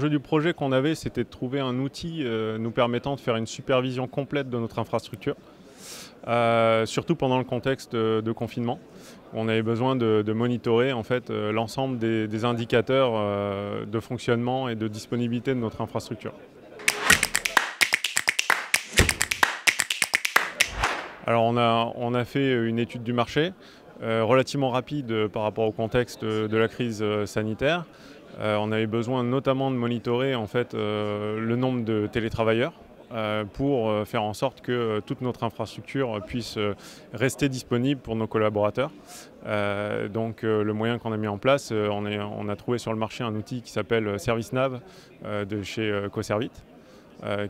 l'enjeu du projet qu'on avait, c'était de trouver un outil nous permettant de faire une supervision complète de notre infrastructure, surtout pendant le contexte de confinement. On avait besoin de monitorer en fait, l'ensemble des indicateurs de fonctionnement et de disponibilité de notre infrastructure. Alors on a fait une étude du marché relativement rapide par rapport au contexte de la crise sanitaire. On avait besoin notamment de monitorer en fait, le nombre de télétravailleurs pour faire en sorte que toute notre infrastructure puisse rester disponible pour nos collaborateurs. Donc le moyen qu'on a mis en place, on a trouvé sur le marché un outil qui s'appelle ServiceNav de chez Coservit.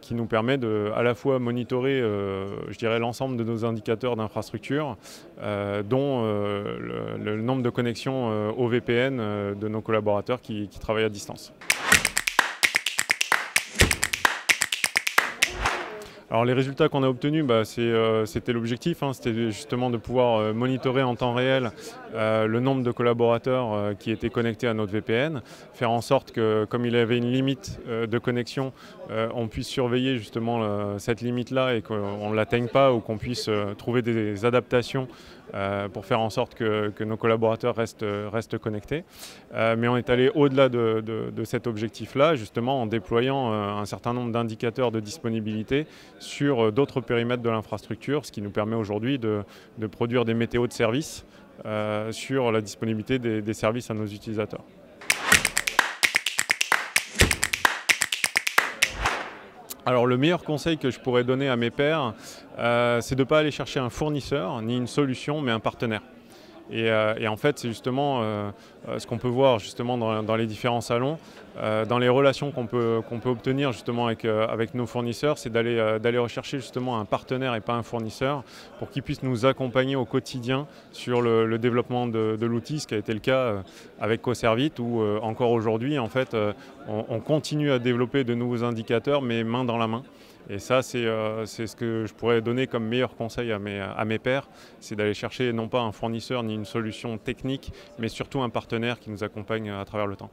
Qui nous permet de à la fois monitorer je dirais, l'ensemble de nos indicateurs d'infrastructure, dont le nombre de connexions au VPN de nos collaborateurs qui travaillent à distance. Alors les résultats qu'on a obtenus, c'était l'objectif, c'était justement de pouvoir monitorer en temps réel le nombre de collaborateurs qui étaient connectés à notre VPN, faire en sorte que, comme il avait une limite de connexion, on puisse surveiller justement cette limite-là et qu'on ne l'atteigne pas, ou qu'on puisse trouver des adaptations pour faire en sorte que nos collaborateurs restent connectés. Mais on est allé au-delà de cet objectif-là, justement en déployant un certain nombre d'indicateurs de disponibilité sur d'autres périmètres de l'infrastructure, ce qui nous permet aujourd'hui de produire des météos de services sur la disponibilité des services à nos utilisateurs. Alors le meilleur conseil que je pourrais donner à mes pairs, c'est de ne pas aller chercher un fournisseur, ni une solution, mais un partenaire. Et en fait, c'est justement ce qu'on peut voir justement dans les différents salons, dans les relations qu'on peut obtenir justement avec nos fournisseurs, c'est d'aller rechercher justement un partenaire et pas un fournisseur pour qu'il puisse nous accompagner au quotidien sur le développement de l'outil, ce qui a été le cas avec Coservit, où encore aujourd'hui, en fait, on continue à développer de nouveaux indicateurs, mais main dans la main. Et ça, c'est ce que je pourrais donner comme meilleur conseil à mes pairs, c'est d'aller chercher non pas un fournisseur ni une solution technique, mais surtout un partenaire qui nous accompagne à travers le temps.